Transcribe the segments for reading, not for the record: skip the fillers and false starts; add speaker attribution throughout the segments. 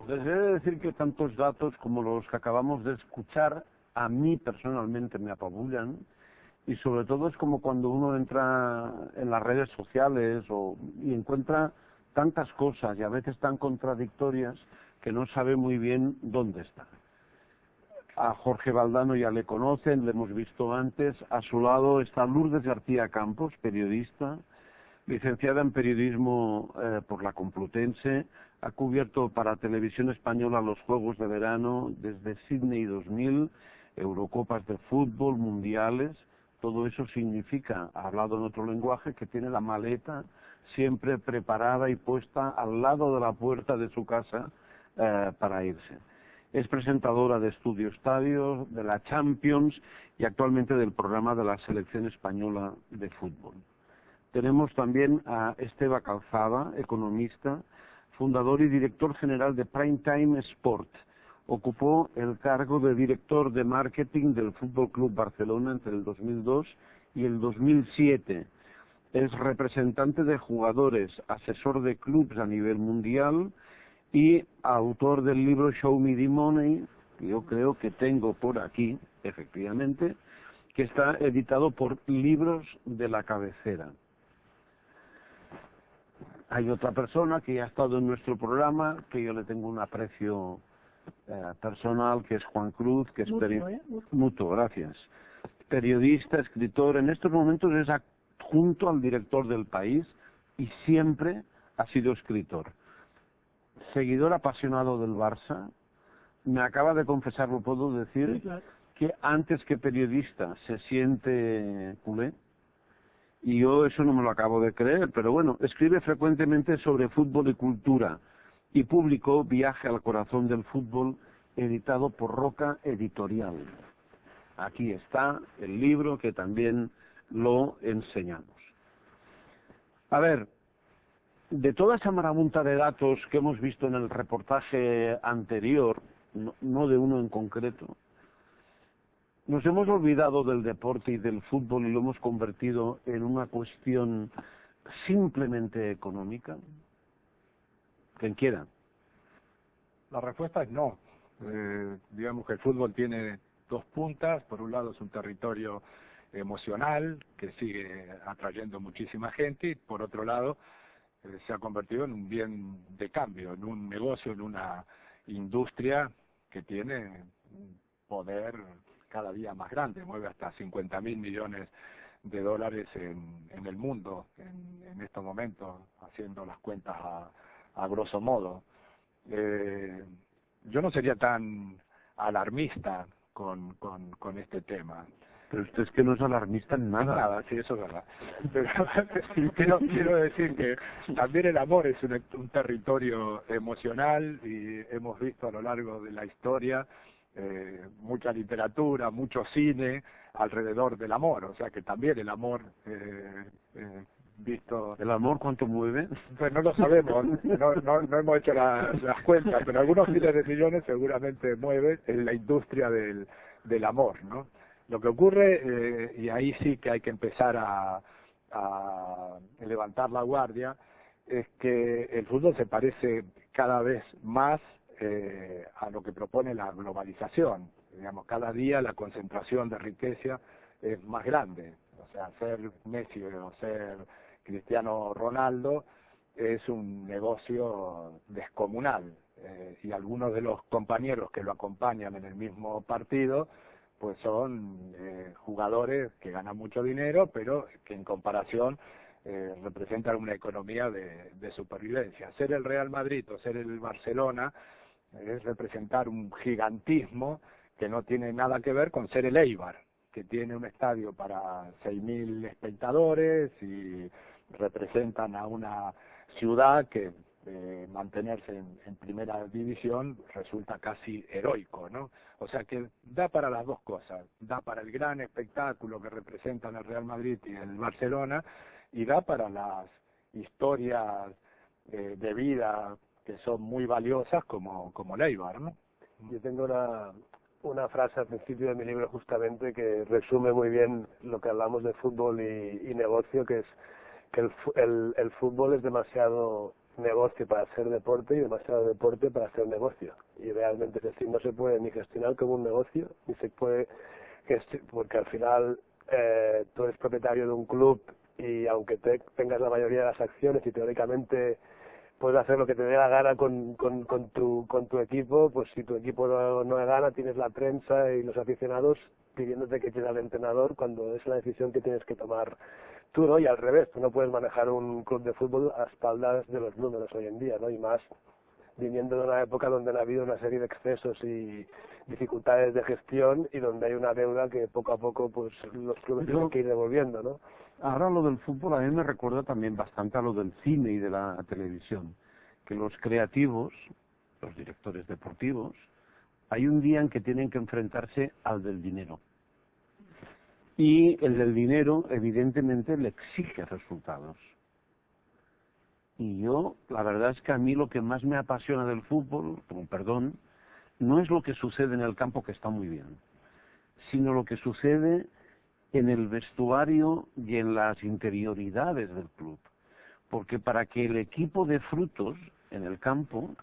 Speaker 1: Les he de decir que tantos datos como los que acabamos de escuchar a mí personalmente me apabullan, y sobre todo es como cuando uno entra en las redes sociales y encuentra tantas cosas y a veces tan contradictorias que no sabe muy bien dónde está. A Jorge Valdano ya le conocen, le hemos visto antes. A su lado está Lourdes García Campos, periodista, licenciada en periodismo por la Complutense. Ha cubierto para Televisión Española los Juegos de Verano desde Sydney 2000, Eurocopas de fútbol, mundiales. Todo eso significa, hablado en otro lenguaje, que tiene la maleta siempre preparada y puesta al lado de la puerta de su casa para irse. Es presentadora de Estudio Estadio, de la Champions y actualmente del programa de la Selección Española de Fútbol. Tenemos también a Esteve Calzada, economista, fundador y director general de Primetime Sport. Ocupó el cargo de director de marketing del Fútbol Club Barcelona entre el 2002 y el 2007. Es representante de jugadores, asesor de clubes a nivel mundial y autor del libro Show Me the Money, que yo creo que tengo por aquí, efectivamente, que está editado por Libros de la Cabecera. Hay otra persona que ya ha estado en nuestro programa, que yo le tengo un aprecio personal, que es Juan Cruz, que es mutuo, gracias. Periodista, escritor, en estos momentos es adjunto al director del País y siempre ha sido escritor. Seguidor apasionado del Barça, me acaba de confesar, lo puedo decir, sí, claro, que antes que periodista se siente culé. Y yo eso no me lo acabo de creer, pero bueno, escribe frecuentemente sobre fútbol y cultura y publicó Viaje al corazón del fútbol, editado por Roca Editorial. Aquí está el libro que también lo enseñamos. A ver, de toda esa marabunta de datos que hemos visto en el reportaje anterior, no de uno en concreto, nos hemos olvidado del deporte y del fútbol y lo hemos convertido en una cuestión simplemente económica. Quien quiera.
Speaker 2: La respuesta es no. Digamos que el fútbol tiene dos puntas. Por un lado es un territorio emocional que sigue atrayendo muchísima gente y por otro lado se ha convertido en un bien de cambio, en un negocio, en una industria que tiene un poder cada día más grande, mueve hasta 50.000 millones de dólares en el mundo en estos momentos, haciendo las cuentas a grosso modo. Yo no sería tan alarmista con este tema.
Speaker 1: Pero usted es que no es alarmista en nada.
Speaker 2: Nada, sí, eso es verdad. Pero quiero decir que también el amor es un territorio emocional y hemos visto a lo largo de la historia mucha literatura, mucho cine alrededor del amor, o sea que también el amor visto...
Speaker 1: ¿El amor cuánto mueve?
Speaker 2: Pues no lo sabemos, no hemos hecho las cuentas, pero algunos miles de millones seguramente mueve en la industria del amor, ¿no? Lo que ocurre, y ahí sí que hay que empezar a levantar la guardia, es que el fútbol se parece cada vez más a lo que propone la globalización. Digamos, cada día la concentración de riqueza es más grande. O sea, ser Messi o ser Cristiano Ronaldo es un negocio descomunal. Y algunos de los compañeros que lo acompañan en el mismo partido pues son jugadores que ganan mucho dinero, pero que en comparación representan una economía de supervivencia. Ser el Real Madrid o ser el Barcelona es representar un gigantismo que no tiene nada que ver con ser el Eibar, que tiene un estadio para 6.000 espectadores y representan a una ciudad que mantenerse en primera división resulta casi heroico, ¿no? O sea que da para las dos cosas, da para el gran espectáculo que representan el Real Madrid y el Barcelona, y da para las historias de vida que son muy valiosas como el Eibar, ¿no?
Speaker 3: Yo tengo una frase al principio de mi libro justamente que resume muy bien lo que hablamos de fútbol y negocio, que es que el fútbol es demasiado negocio para hacer deporte y demasiado deporte para hacer negocio. Y realmente es decir, no se puede ni gestionar como un negocio, ni se puede porque al final tú eres propietario de un club y aunque tengas la mayoría de las acciones y teóricamente puedes hacer lo que te dé la gana con tu equipo, pues si tu equipo no gana tienes la prensa y los aficionados pidiéndote que quede al entrenador cuando es una decisión que tienes que tomar tú, ¿no? Y al revés, tú no puedes manejar un club de fútbol a espaldas de los números hoy en día, ¿no? Y más viniendo de una época donde ha habido una serie de excesos y dificultades de gestión y donde hay una deuda que poco a poco pues los clubes tienen que ir devolviendo, ¿no?
Speaker 1: Ahora lo del fútbol a mí me recuerda también bastante a lo del cine y de la televisión, que los creativos, los directores deportivos, hay un día en que tienen que enfrentarse al del dinero. Y el del dinero, evidentemente, le exige resultados. Y yo, la verdad es que a mí lo que más me apasiona del fútbol, con perdón, no es lo que sucede en el campo, que está muy bien, sino lo que sucede en el vestuario y en las interioridades del club. Porque para que el equipo dé frutos en el campo,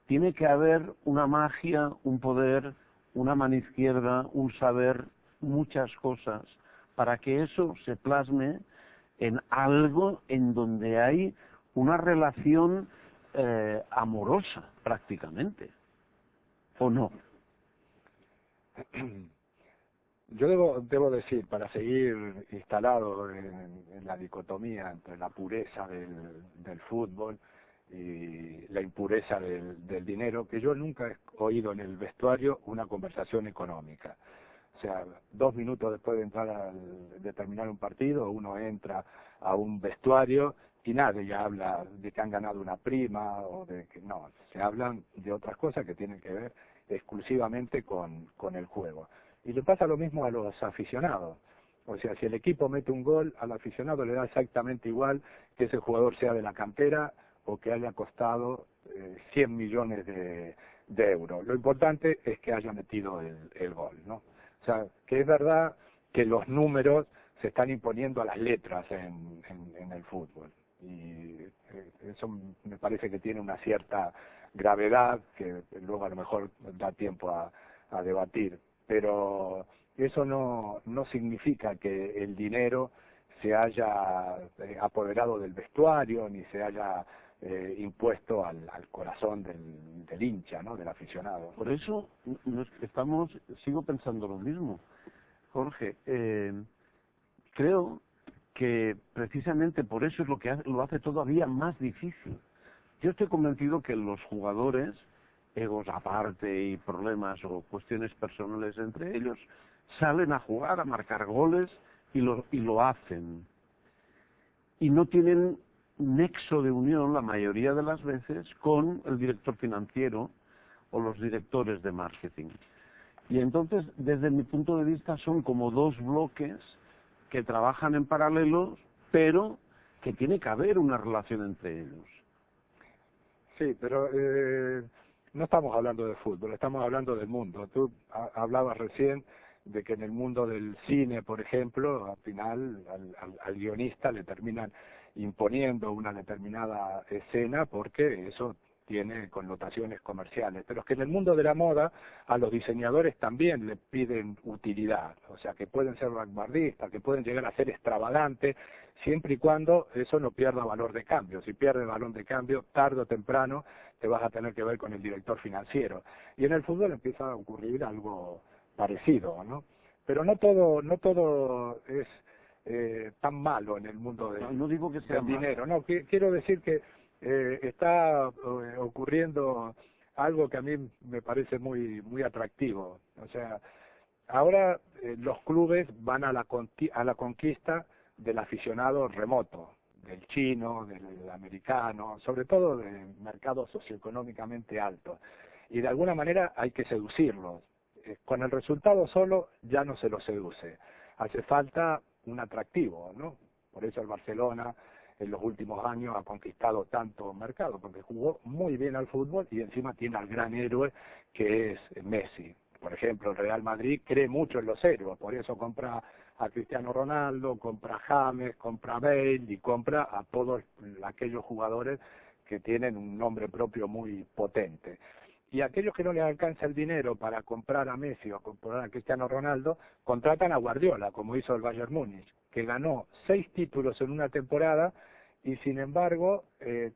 Speaker 1: tiene que haber una magia, un poder, una mano izquierda, un saber, muchas cosas, para que eso se plasme en algo en donde hay una relación amorosa, prácticamente. ¿O no?
Speaker 2: Yo debo decir, para seguir instalado en la dicotomía entre la pureza del fútbol y la impureza del dinero, que yo nunca he oído en el vestuario una conversación económica. O sea, 2 minutos después de terminar un partido, uno entra a un vestuario y nadie ya habla de que han ganado una prima o de que no, se hablan de otras cosas que tienen que ver exclusivamente con el juego. Y le pasa lo mismo a los aficionados. O sea, si el equipo mete un gol, al aficionado le da exactamente igual que ese jugador sea de la cantera o que haya costado 100 millones de euros. Lo importante es que haya metido el gol, ¿no? O sea, que es verdad que los números se están imponiendo a las letras en el fútbol. Y eso me parece que tiene una cierta gravedad que luego a lo mejor da tiempo a debatir. Pero eso no significa que el dinero se haya apoderado del vestuario ni se haya impuesto al corazón del hincha, ¿no? Del aficionado.
Speaker 1: Por eso sigo pensando lo mismo, Jorge. Creo que precisamente por eso es lo que lo hace todavía más difícil. Yo estoy convencido que los jugadores, egos aparte y problemas o cuestiones personales entre ellos, salen a jugar, a marcar goles y lo hacen. Y no tienen nexo de unión la mayoría de las veces con el director financiero o los directores de marketing. Y entonces, desde mi punto de vista, son como dos bloques que trabajan en paralelo, pero que tiene que haber una relación entre ellos.
Speaker 2: Sí, pero no estamos hablando de fútbol, estamos hablando del mundo. Tú hablabas recién de que en el mundo del cine, por ejemplo, al final al guionista le terminan imponiendo una determinada escena porque eso tiene connotaciones comerciales. Pero es que en el mundo de la moda a los diseñadores también le piden utilidad, o sea, que pueden ser vanguardistas, que pueden llegar a ser extravagantes, siempre y cuando eso no pierda valor de cambio. Si pierde valor de cambio, tarde o temprano te vas a tener que ver con el director financiero. Y en el fútbol empieza a ocurrir algo parecido, ¿no? Pero no todo es tan malo en el mundo
Speaker 1: No digo que sea
Speaker 2: del dinero. No, quiero decir que está ocurriendo algo que a mí me parece muy atractivo. O sea, ahora los clubes van a la conquista del aficionado remoto, del chino, del americano, sobre todo de mercados socioeconómicamente altos. Y de alguna manera hay que seducirlos. Con el resultado solo ya no se los seduce. Hace falta un atractivo, ¿no? Por eso el Barcelona en los últimos años ha conquistado tanto mercado, porque jugó muy bien al fútbol y encima tiene al gran héroe que es Messi. Por ejemplo, el Real Madrid cree mucho en los héroes, por eso compra a Cristiano Ronaldo, compra a James, compra a Bale y compra a todos aquellos jugadores que tienen un nombre propio muy potente. Y aquellos que no les alcanza el dinero para comprar a Messi o comprar a Cristiano Ronaldo, contratan a Guardiola, como hizo el Bayern Múnich, que ganó 6 títulos en una temporada y sin embargo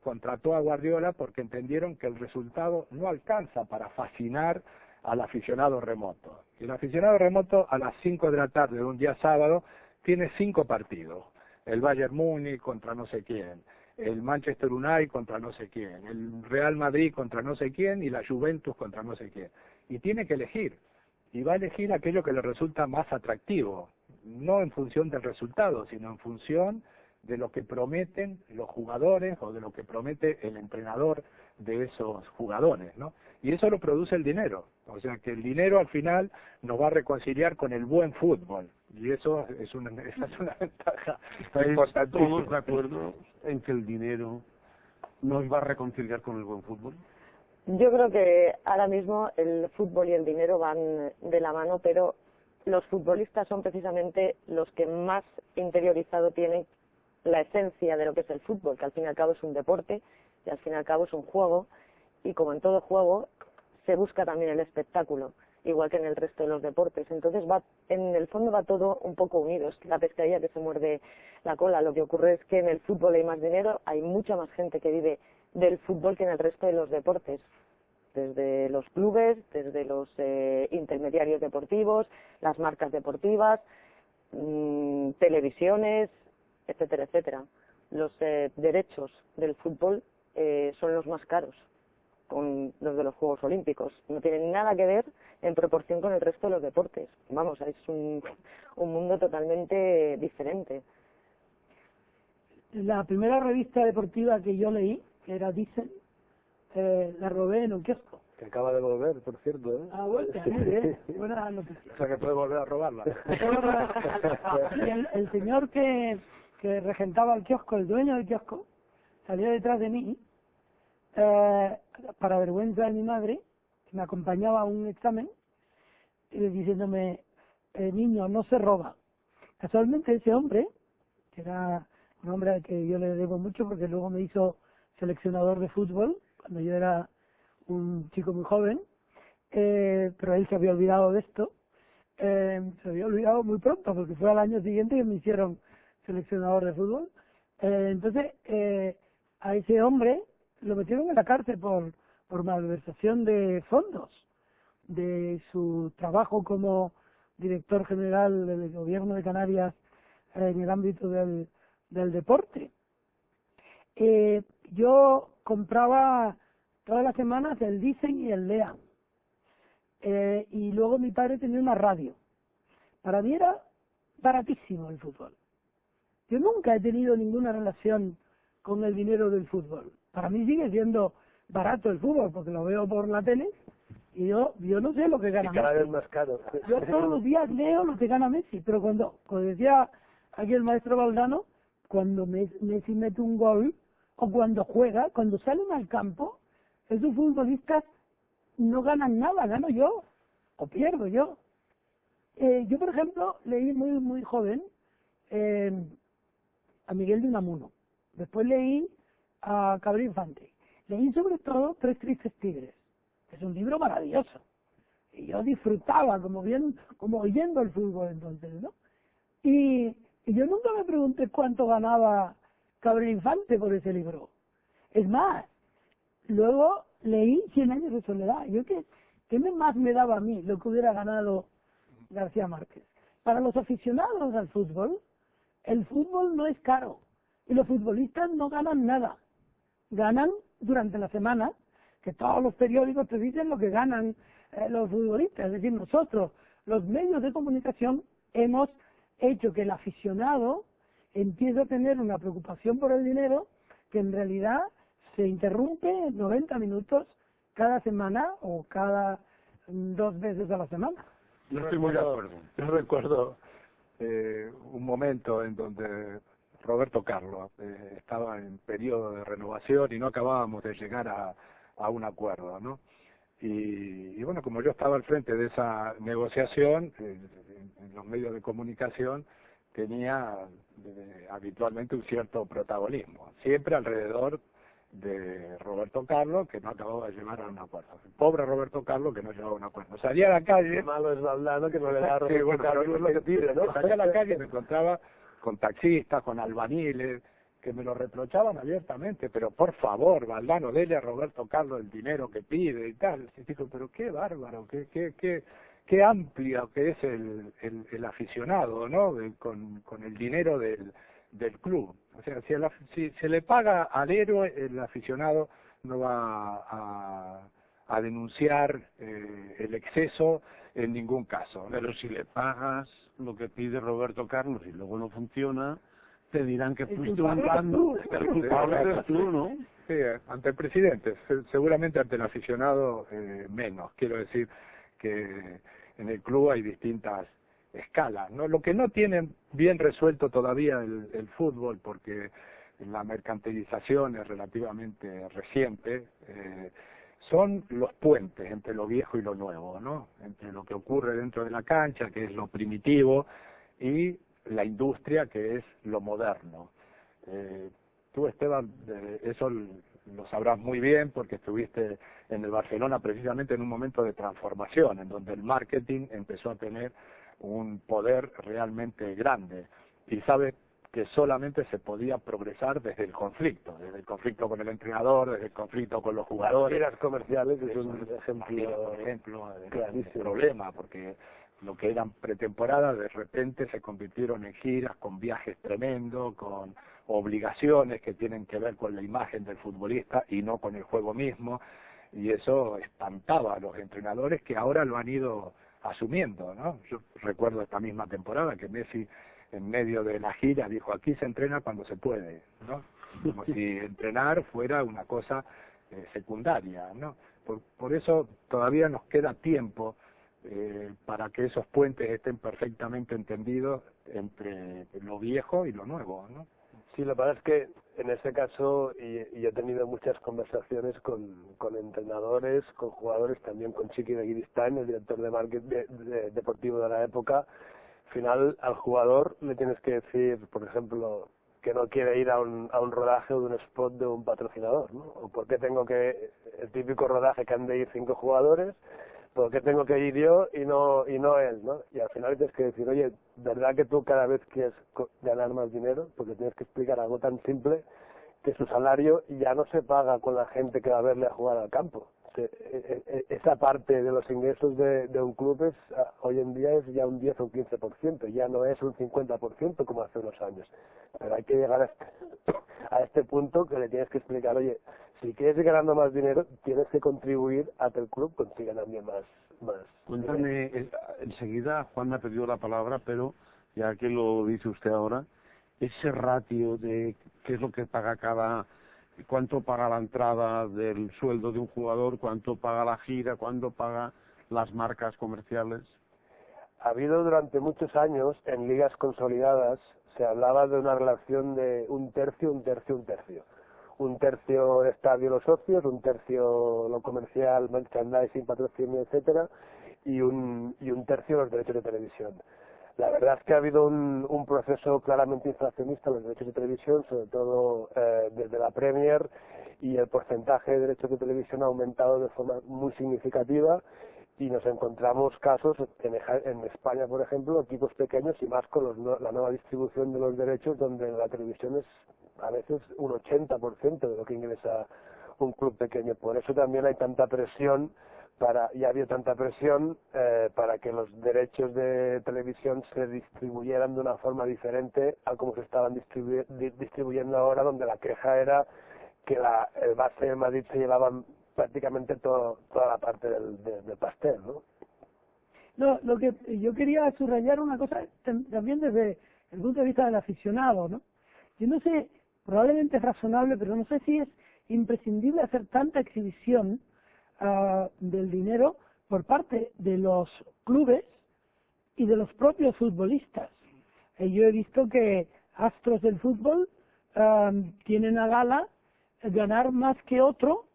Speaker 2: contrató a Guardiola porque entendieron que el resultado no alcanza para fascinar al aficionado remoto. Y el aficionado remoto a las 5 de la tarde de un día sábado tiene 5 partidos. El Bayern Múnich contra no sé quién, el Manchester United contra no sé quién, el Real Madrid contra no sé quién y la Juventus contra no sé quién. Y tiene que elegir. Y va a elegir aquello que le resulta más atractivo. No en función del resultado, sino en función de lo que prometen los jugadores o de lo que promete el entrenador de esos jugadores, ¿no? Y eso lo produce el dinero. O sea que el dinero al final nos va a reconciliar con el buen fútbol. Y esa es una ventaja importantísima.
Speaker 1: ¿Todos de acuerdo en que el dinero nos va a reconciliar con el buen fútbol?
Speaker 4: Yo creo que ahora mismo el fútbol y el dinero van de la mano, pero los futbolistas son precisamente los que más interiorizado tienen la esencia de lo que es el fútbol, que al fin y al cabo es un deporte y al fin y al cabo es un juego, y como en todo juego se busca también el espectáculo, igual que en el resto de los deportes. Entonces en el fondo va todo un poco unido, es la pescadilla que se muerde la cola. Lo que ocurre es que en el fútbol hay más dinero, hay mucha más gente que vive del fútbol que en el resto de los deportes, desde los clubes, desde los intermediarios deportivos, las marcas deportivas, televisiones, etcétera, etcétera. Los derechos del fútbol son los más caros con los de los Juegos Olímpicos. No tienen nada que ver en proporción con el resto de los deportes. Vamos, es un mundo totalmente diferente.
Speaker 5: La primera revista deportiva que yo leí, que era Dicen, la robé en un kiosco.
Speaker 3: Que acaba de volver, por cierto, ¿eh?
Speaker 5: Ah, vuelta, muy bien. Buena noticia.
Speaker 2: O sea que puede volver a robarla.
Speaker 5: Y el señor que regentaba el kiosco, el dueño del kiosco, salió detrás de mí, para vergüenza de mi madre, que me acompañaba a un examen, diciéndome, niño, no se roba. Casualmente ese hombre, que era un hombre al que yo le debo mucho porque luego me hizo seleccionador de fútbol, cuando yo era un chico muy joven, pero él se había olvidado de esto, se había olvidado muy pronto, porque fue al año siguiente que me hicieron seleccionador de fútbol. Entonces, a ese hombre lo metieron en la cárcel por malversación de fondos de su trabajo como director general del gobierno de Canarias en el ámbito del deporte. Yo compraba todas las semanas el Dicen y el Lean. Y luego mi padre tenía una radio. Para mí era baratísimo el fútbol. Yo nunca he tenido ninguna relación con el dinero del fútbol. Para mí sigue siendo barato el fútbol porque lo veo por la tele y yo no sé lo que gana
Speaker 3: Y cada
Speaker 5: Messi.
Speaker 3: vez más caro.
Speaker 5: Yo todos los días leo lo que gana Messi, pero cuando decía aquí el maestro Valdano, cuando Messi mete un gol o cuando juega, cuando salen al campo, esos futbolistas no ganan nada, gano yo o pierdo yo. Yo, por ejemplo, leí muy joven a Miguel de Unamuno. Después leí a Cabrera Infante. Leí sobre todo Tres Tristes Tigres. Es un libro maravilloso. Y yo disfrutaba como oyendo el fútbol entonces, ¿no? Y yo nunca me pregunté cuánto ganaba Cabrera Infante por ese libro. Es más, luego leí 100 años de soledad. ¿Qué más me daba a mí lo que hubiera ganado García Márquez? Para los aficionados al fútbol, el fútbol no es caro. Y los futbolistas no ganan nada. Ganan durante la semana, que todos los periódicos te dicen lo que ganan los futbolistas. Es decir, nosotros, los medios de comunicación, hemos hecho que el aficionado empiece a tener una preocupación por el dinero que en realidad se interrumpe en 90 minutos cada semana o cada 2 veces a la semana.
Speaker 1: Yo estoy muy de acuerdo.
Speaker 2: Yo recuerdo un momento en donde Roberto Carlos estaba en periodo de renovación y no acabábamos de llegar a un acuerdo, ¿no? Y bueno, como yo estaba al frente de esa negociación, en los medios de comunicación tenía habitualmente un cierto protagonismo, siempre alrededor de Roberto Carlos, que no acababa de llevar a un acuerdo. El pobre Roberto Carlos que no llevaba a un acuerdo. Salía a la calle...
Speaker 3: Qué malo es Valdano que no le da a Roberto
Speaker 2: bueno,
Speaker 3: Carlos lo que pide, ¿no?
Speaker 2: Salía a la calle y me encontraba con taxistas, con albaniles, que me lo reprochaban abiertamente, pero por favor, Valdano, dele a Roberto Carlos el dinero que pide y tal. Y digo, pero qué bárbaro, qué amplio que es el aficionado, ¿no? Con el dinero del club. O sea, si se le paga al héroe, el aficionado no va a denunciar el exceso en ningún caso, ¿no?
Speaker 1: Pero si le pagas lo que pide Roberto Carlos y luego no funciona, te dirán que fuiste bancando, el culpable eres tú, ¿no?
Speaker 2: Sí, ante el presidente, seguramente ante el aficionado menos. Quiero decir que en el club hay distintas escalas, ¿no? Lo que no tienen bien resuelto todavía el fútbol, porque la mercantilización es relativamente reciente, son los puentes entre lo viejo y lo nuevo, ¿no? Entre lo que ocurre dentro de la cancha, que es lo primitivo, y la industria, que es lo moderno. Tú, Esteban, eso lo sabrás muy bien porque estuviste en el Barcelona precisamente en un momento de transformación, en donde el marketing empezó a tener un poder realmente grande. Y sabes que solamente se podía progresar desde el conflicto con el entrenador, desde el conflicto con los jugadores.
Speaker 3: Las comerciales es un ejemplo,
Speaker 2: por ejemplo, de
Speaker 3: clarísimo.
Speaker 2: problema, porque lo que eran pretemporadas de repente se convirtieron en giras con viajes tremendos, con obligaciones que tienen que ver con la imagen del futbolista y no con el juego mismo, y eso espantaba a los entrenadores que ahora lo han ido asumiendo, ¿no? Yo recuerdo esta misma temporada que Messi en medio de la gira dijo, aquí se entrena cuando se puede, ¿no? Como si entrenar fuera una cosa secundaria, ¿no? Por eso todavía nos queda tiempo para que esos puentes estén perfectamente entendidos entre lo viejo y lo nuevo, ¿no?
Speaker 3: Sí, lo que pasa es que en ese caso, y he tenido muchas conversaciones con entrenadores, con jugadores, también con Chiqui de Guiristán, el director de marketing deportivo de la época. Al final, al jugador le tienes que decir, por ejemplo, que no quiere ir a un rodaje o de un spot de un patrocinador, ¿no? O por qué tengo que, el típico rodaje que han de ir 5 jugadores, ¿por qué tengo que ir yo y no él, ¿no? Y al final tienes que decir, oye, ¿verdad que tú cada vez quieres ganar más dinero? Porque tienes que explicar algo tan simple que su salario ya no se paga con la gente que va a verle a jugar al campo. Esa parte de los ingresos de un club hoy en día es ya un 10 o un 15%, ya no es un 50% como hace unos años. Pero hay que llegar a este punto que le tienes que explicar, oye, si quieres ir ganando más dinero, tienes que contribuir a que el club consiga también más.
Speaker 1: Cuéntame, enseguida Juan me ha pedido la palabra, pero ya que lo dice usted ahora, ese ratio de qué es lo que paga cuánto paga la entrada del sueldo de un jugador, cuánto paga la gira, cuánto paga las marcas comerciales.
Speaker 3: Ha habido durante muchos años, en ligas consolidadas, se hablaba de una relación de un tercio, un tercio, un tercio. Un tercio estadio los socios, un tercio lo comercial, merchandising, patrocinio, etcétera, y un tercio los derechos de televisión. La verdad es que ha habido un proceso claramente inflacionista en los derechos de televisión, sobre todo desde la Premier, y el porcentaje de derechos de televisión ha aumentado de forma muy significativa, y nos encontramos casos en España, por ejemplo, equipos pequeños y más con la nueva distribución de los derechos, donde la televisión es a veces un 80% de lo que ingresa un club pequeño. Por eso también hay tanta presión y ha habido tanta presión para que los derechos de televisión se distribuyieran de una forma diferente a como se estaban distribuyendo ahora, donde la queja era que el Barça y el Madrid se llevaban prácticamente toda la parte del pastel, ¿no?
Speaker 5: No, lo que yo quería subrayar una cosa también desde el punto de vista del aficionado, ¿no? Yo no sé, probablemente es razonable, pero no sé si es imprescindible hacer tanta exhibición del dinero por parte de los clubes y de los propios futbolistas. Yo he visto que astros del fútbol tienen a gala ganar más que otro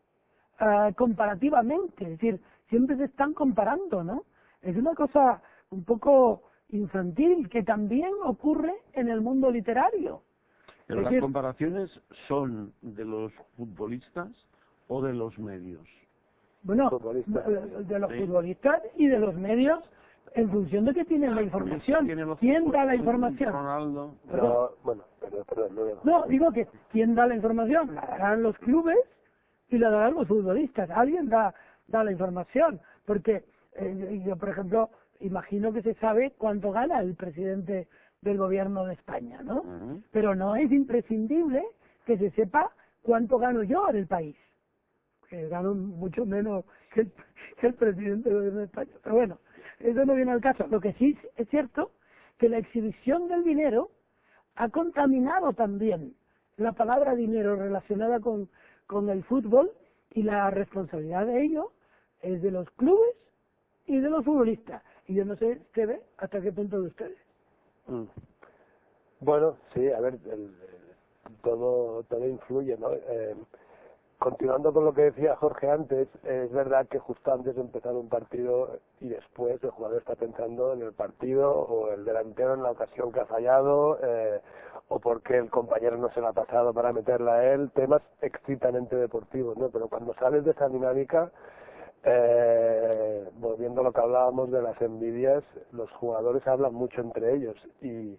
Speaker 5: comparativamente, es decir, siempre se están comparando, ¿no? Es una cosa un poco infantil que también ocurre en el mundo literario.
Speaker 1: Pero las comparaciones son de los futbolistas o de los medios.
Speaker 5: Bueno, de los futbolistas y de los medios en función de que tienen la información. ¿Quién da la información?
Speaker 1: Ronaldo.
Speaker 5: No, digo que ¿quién da la información? La darán los clubes y la darán los futbolistas. Alguien da la información. Porque yo, por ejemplo, imagino que se sabe cuánto gana el presidente del gobierno de España, ¿no? Pero no es imprescindible que se sepa cuánto gano yo en el país. Que gano mucho menos que el presidente del gobierno de España. Pero bueno, eso no viene al caso. Lo que sí es cierto que la exhibición del dinero ha contaminado también la palabra dinero relacionada con el fútbol, y la responsabilidad de ello es de los clubes y de los futbolistas. Y yo no sé, Esteve, hasta qué punto de ustedes.
Speaker 3: Bueno, sí, a ver, todo influye, ¿no? Continuando con lo que decía Jorge antes, es verdad que justo antes de empezar un partido y después el jugador está pensando en el partido, o el delantero en la ocasión que ha fallado, o porque el compañero no se la ha pasado para meterla a él, temas estrictamente deportivos, ¿no? Pero cuando sales de esa dinámica, volviendo a lo que hablábamos de las envidias, los jugadores hablan mucho entre ellos y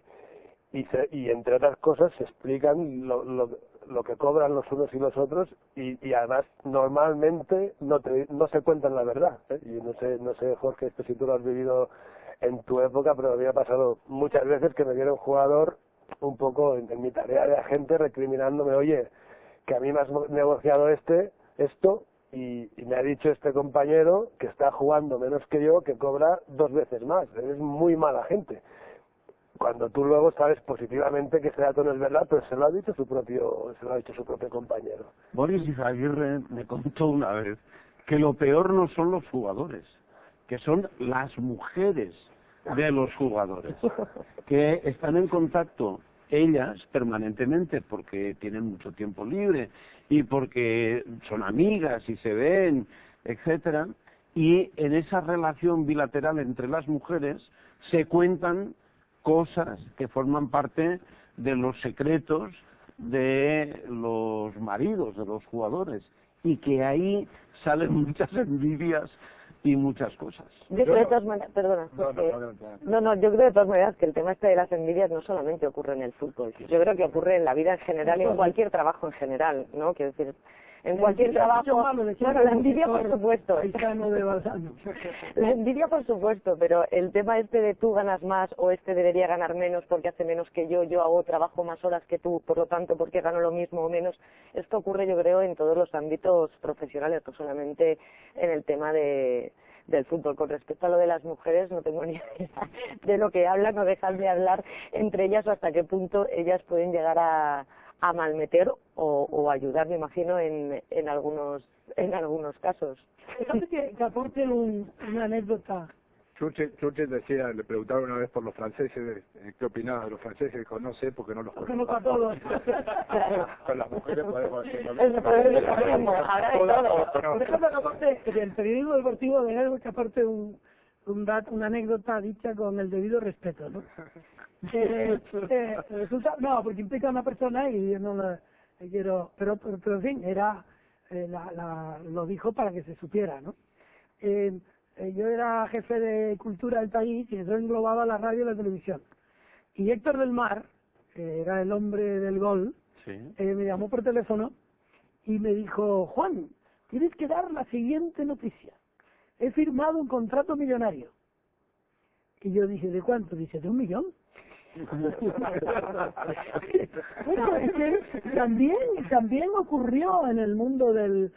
Speaker 3: entre otras cosas se explican lo que cobran los unos y los otros, y además normalmente no se cuentan la verdad, ¿eh? Y no sé, Jorge, esto si tú lo has vivido en tu época, pero me había pasado muchas veces que me viera un jugador un poco en mi tarea de agente recriminándome, oye, que a mí me has negociado esto, y me ha dicho este compañero que está jugando menos que yo, que cobra 2 veces más. Es muy mala gente. Cuando tú luego sabes positivamente que ese dato no es verdad, pero se lo ha dicho su propio compañero.
Speaker 1: Boris Izaguirre me contó una vez que lo peor no son los jugadores, que son las mujeres de los jugadores, que están en contacto ellas permanentemente porque tienen mucho tiempo libre y porque son amigas y se ven, etcétera, y en esa relación bilateral entre las mujeres se cuentan cosas que forman parte de los secretos de los maridos, de los jugadores, y que ahí salen muchas envidias y muchas cosas.
Speaker 4: Yo creo de todas maneras, perdona, yo creo de todas maneras que el tema este de las envidias no solamente ocurre en el fútbol, yo creo que ocurre en la vida en general y en cualquier trabajo en general, ¿no? Quiero decir, en cualquier trabajo, bueno, la envidia por supuesto, la envidia por supuesto, pero el tema este de tú ganas más o este debería ganar menos porque hace menos que yo hago trabajo más horas que tú, por lo tanto porque gano lo mismo o menos, esto ocurre yo creo en todos los ámbitos profesionales, no solamente en el tema del fútbol. Con respecto a lo de las mujeres, no tengo ni idea de lo que hablan o dejan de hablar entre ellas o hasta qué punto ellas pueden llegar a malmeter o ayudar, me imagino, en algunos casos.
Speaker 5: Fíjate que aporte una anécdota.
Speaker 2: Churchill decía, le preguntaron una vez por los franceses, ¿qué opinaba de los franceses? Y dijo, no sé, porque no los conozco a todos. Con las mujeres podemos decir
Speaker 5: Déjame que aparte del periodismo deportivo, déjame que aparte una anécdota dicha con el debido respeto, ¿no? Resulta, no, porque implica a una persona y yo no la quiero, pero en fin, lo dijo para que se supiera, ¿no? Yo era jefe de cultura del país y eso englobaba la radio y la televisión. Y Héctor del Mar, que era el hombre del gol,
Speaker 1: sí,
Speaker 5: me llamó por teléfono y me dijo, Juan, tienes que dar la siguiente noticia. He firmado un contrato millonario. Y yo dije, ¿de cuánto? Dice, ¿de 1 millón? Bueno, es que también ocurrió en el mundo del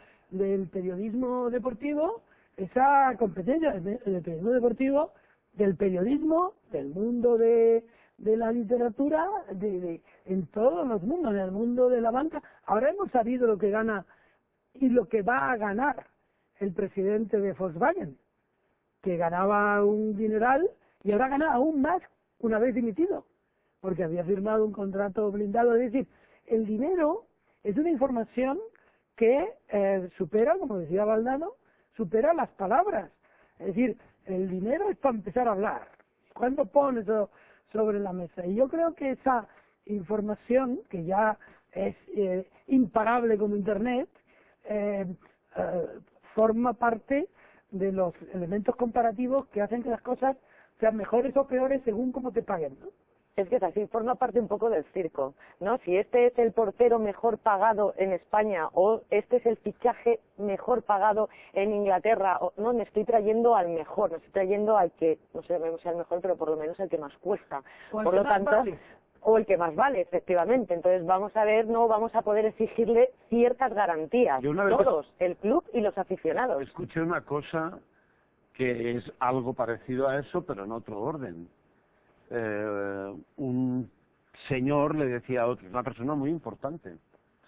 Speaker 5: periodismo deportivo esa competencia del periodismo deportivo, del periodismo, del mundo de la literatura, en todos los mundos, en el mundo de la banca. Ahora hemos sabido lo que gana y lo que va a ganar el presidente de Volkswagen, que ganaba un dineral y ahora gana aún más una vez dimitido, porque había firmado un contrato blindado. Es decir, el dinero es una información que supera, como decía Valdano, supera las palabras. Es decir, el dinero es para empezar a hablar. ¿Cuándo pones sobre la mesa? Y yo creo que información, que ya es imparable como Internet, forma parte de los elementos comparativos que hacen que las cosas sean mejores o peores según cómo te paguen, ¿no?
Speaker 4: Es que es así, forma parte un poco del circo, ¿no? Si este es el portero mejor pagado en España o este es el fichaje mejor pagado en Inglaterra, no, me estoy trayendo al mejor, me estoy trayendo al que, no sé si sea el mejor, pero por lo menos el que más cuesta. Por lo tanto, o el que más vale, efectivamente. Entonces vamos a ver, no vamos a poder exigirle ciertas garantías, todos, el club y los aficionados.
Speaker 1: Escuché una cosa que es algo parecido a eso, pero en otro orden. Un señor le decía a otro, una persona muy importante,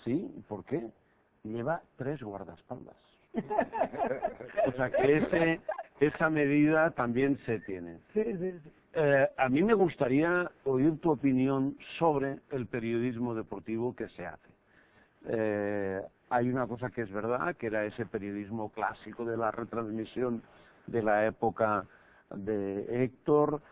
Speaker 1: ¿sí? ¿Por qué? Lleva 3 guardaespaldas. O sea que esa medida también se tiene.
Speaker 5: Sí, sí, sí.
Speaker 1: A mí me gustaría oír tu opinión sobre el periodismo deportivo que se hace. Hay una cosa que es verdad, que era ese periodismo clásico de la retransmisión de la época de Héctor,